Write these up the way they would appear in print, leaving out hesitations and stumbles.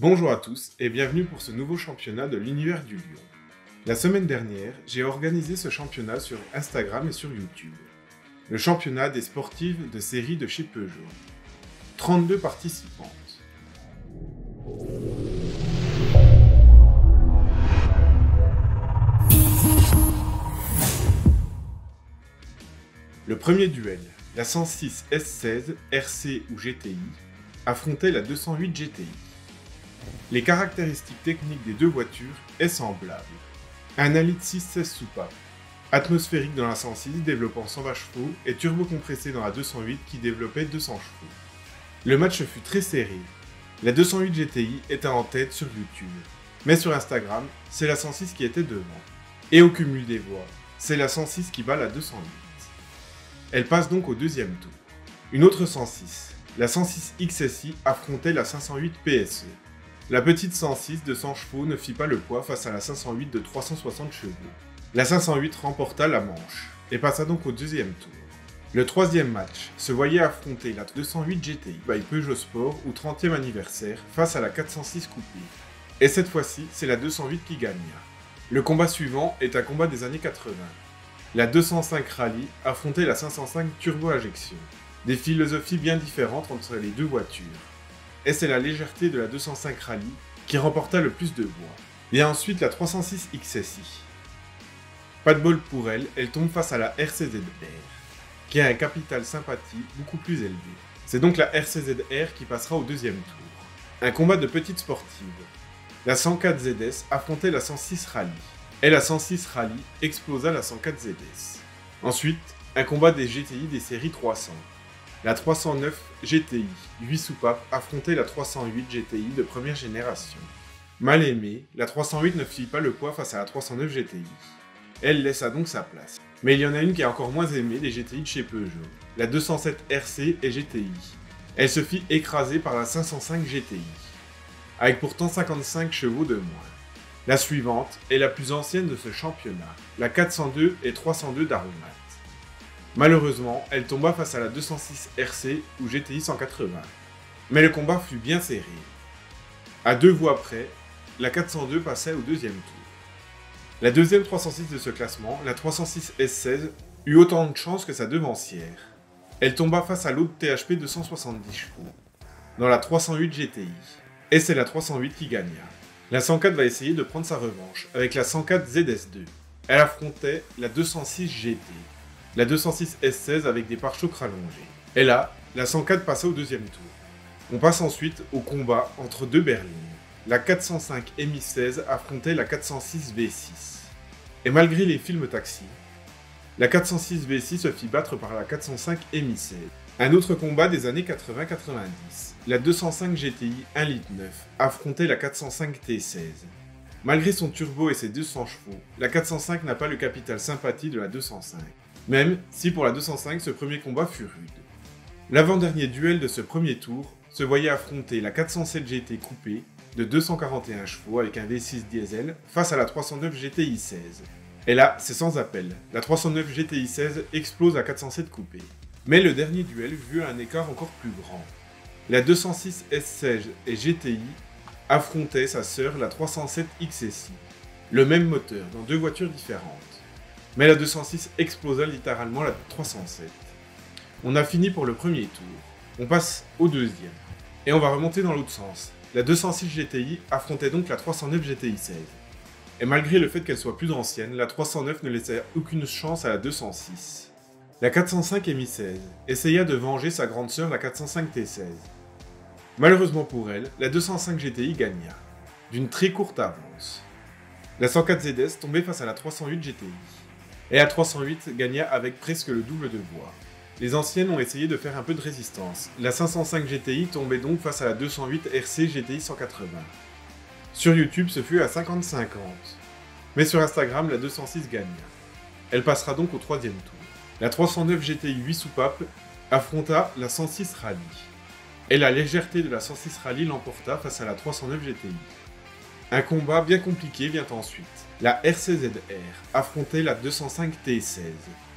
Bonjour à tous et bienvenue pour ce nouveau championnat de l'univers du lion. La semaine dernière, j'ai organisé ce championnat sur Instagram et sur YouTube. Le championnat des sportives de série de chez Peugeot. 32 participantes. Le premier duel, la 106 S16 RC ou GTI, affrontait la 208 GTI. Les caractéristiques techniques des deux voitures est semblable. Un Alite 616 soupape, atmosphérique dans la 106 développant 120 chevaux et turbocompressé dans la 208 qui développait 200 chevaux. Le match fut très serré. La 208 GTI était en tête sur YouTube, mais sur Instagram, c'est la 106 qui était devant. Et au cumul des voix, c'est la 106 qui bat la 208. Elle passe donc au deuxième tour. Une autre 106, la 106 XSI affrontait la 508 PSE. La petite 106 de 100 chevaux ne fit pas le poids face à la 508 de 360 chevaux. La 508 remporta la manche et passa donc au deuxième tour. Le troisième match se voyait affronter la 208 GTI by Peugeot Sport au 30e anniversaire face à la 406 coupée. Et cette fois-ci, c'est la 208 qui gagna. Le combat suivant est un combat des années 80. La 205 Rally affrontait la 505 Turbo Injection. Des philosophies bien différentes entre les deux voitures. Et c'est la légèreté de la 205 Rally qui remporta le plus de voix. Vient ensuite la 306 XSI. Pas de bol pour elle, elle tombe face à la RCZR, qui a un capital sympathie beaucoup plus élevé. C'est donc la RCZR qui passera au deuxième tour. Un combat de petites sportives. La 104 ZS affrontait la 106 Rally, et la 106 Rally explosa la 104 ZS. Ensuite, un combat des GTI des séries 300. La 309 GTI, 8 soupapes, affrontait la 308 GTI de première génération. Mal aimée, la 308 ne fit pas le poids face à la 309 GTI. Elle laissa donc sa place. Mais il y en a une qui est encore moins aimée des GTI de chez Peugeot, la 207 RC et GTI. Elle se fit écraser par la 505 GTI, avec pourtant 55 chevaux de moins. La suivante est la plus ancienne de ce championnat, la 402 et 302 d'Aromat. Malheureusement, elle tomba face à la 206 RC ou GTI 180. Mais le combat fut bien serré. À deux voix près, la 402 passait au deuxième tour. La deuxième 306 de ce classement, la 306 S16, eut autant de chance que sa devancière. Elle tomba face à l'autre THP de 170 chevaux, dans la 308 GTI. Et c'est la 308 qui gagna. La 104 va essayer de prendre sa revanche avec la 104 ZS2. Elle affrontait la 206 GT. La 206 S16 avec des pare-chocs rallongés. Et là, la 104 passa au deuxième tour. On passe ensuite au combat entre deux berlines. La 405 Mi16 affrontait la 406 V6. Et malgré les films taxi, la 406 V6 se fit battre par la 405 Mi16. Un autre combat des années 80-90. La 205 GTI 1,9 litre affrontait la 405 T16. Malgré son turbo et ses 200 chevaux, la 405 n'a pas le capital sympathie de la 205. Même si pour la 205 ce premier combat fut rude. L'avant-dernier duel de ce premier tour se voyait affronter la 407 GT coupée de 241 chevaux avec un V6 diesel face à la 309 GTI 16. Et là, c'est sans appel, la 309 GTI 16 explose la 407 coupée. Mais le dernier duel vit un écart encore plus grand. La 206 S16 et GTI affrontaient sa sœur la 307 XSI, le même moteur dans deux voitures différentes. Mais la 206 explosa littéralement la 307. On a fini pour le premier tour. On passe au deuxième. Et on va remonter dans l'autre sens. La 206 GTI affrontait donc la 309 GTI 16. Et malgré le fait qu'elle soit plus ancienne, la 309 ne laissait aucune chance à la 206. La 405 Mi16 essaya de venger sa grande sœur la 405 T16. Malheureusement pour elle, la 205 GTI gagna, d'une très courte avance. La 104 ZS tombait face à la 308 GTI. Et la 308 gagna avec presque le double de voix. Les anciennes ont essayé de faire un peu de résistance. La 505 GTI tombait donc face à la 208 RC GTI 180. Sur YouTube, ce fut à 50-50. Mais sur Instagram, la 206 gagna. Elle passera donc au troisième tour. La 309 GTI 8 soupapes affronta la 106 Rally. Et la légèreté de la 106 Rally l'emporta face à la 309 GTI. Un combat bien compliqué vient ensuite. La RCZR affrontait la 205 T16.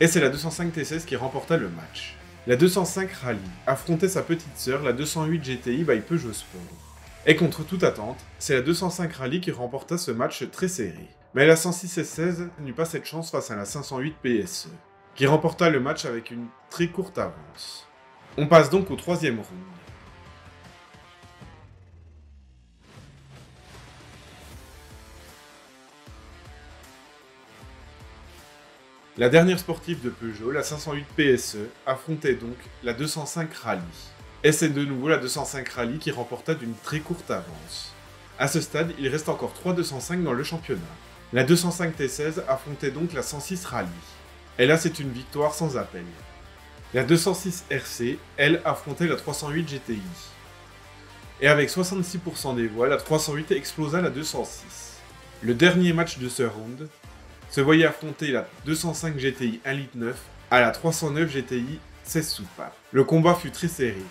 Et c'est la 205 T16 qui remporta le match. La 205 Rally affrontait sa petite sœur, la 208 GTI by Peugeot Sport. Et contre toute attente, c'est la 205 Rally qui remporta ce match très serré. Mais la 106 S16 n'eut pas cette chance face à la 508 PSE, qui remporta le match avec une très courte avance. On passe donc au troisième round. La dernière sportive de Peugeot, la 508 PSE, affrontait donc la 205 Rally. Et c'est de nouveau la 205 Rally qui remporta d'une très courte avance. À ce stade, il reste encore 3 205 dans le championnat. La 205 T16 affrontait donc la 106 Rally. Et là, c'est une victoire sans appel. La 206 RC, elle, affrontait la 308 GTI. Et avec 66% des voix, la 308 explosa la 206. Le dernier match de ce round se voyait affronter la 205 GTI 1,9 litre à la 309 GTI 16 soupapes. Le combat fut très serré,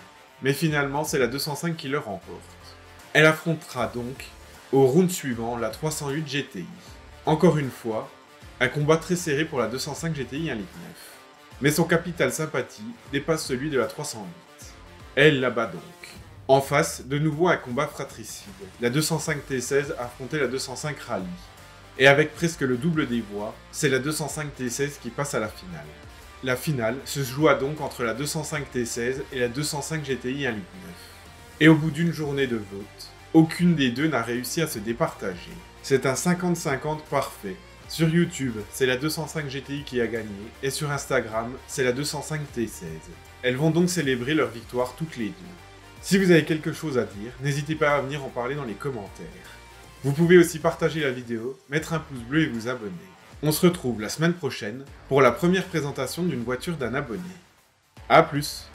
mais finalement c'est la 205 qui le remporte. Elle affrontera donc, au round suivant, la 308 GTI. Encore une fois, un combat très serré pour la 205 GTI 1,9 litre. Mais son capital sympathie dépasse celui de la 308. Elle la bat donc. En face, de nouveau un combat fratricide. La 205 T16 affrontait la 205 Rally. Et avec presque le double des voix, c'est la 205 T16 qui passe à la finale. La finale se joua donc entre la 205 T16 et la 205 GTI 1,9 litre. Et au bout d'une journée de vote, aucune des deux n'a réussi à se départager. C'est un 50-50 parfait. Sur YouTube, c'est la 205 GTI qui a gagné, et sur Instagram, c'est la 205 T16. Elles vont donc célébrer leur victoire toutes les deux. Si vous avez quelque chose à dire, n'hésitez pas à venir en parler dans les commentaires. Vous pouvez aussi partager la vidéo, mettre un pouce bleu et vous abonner. On se retrouve la semaine prochaine pour la première présentation d'une voiture d'un abonné. A plus!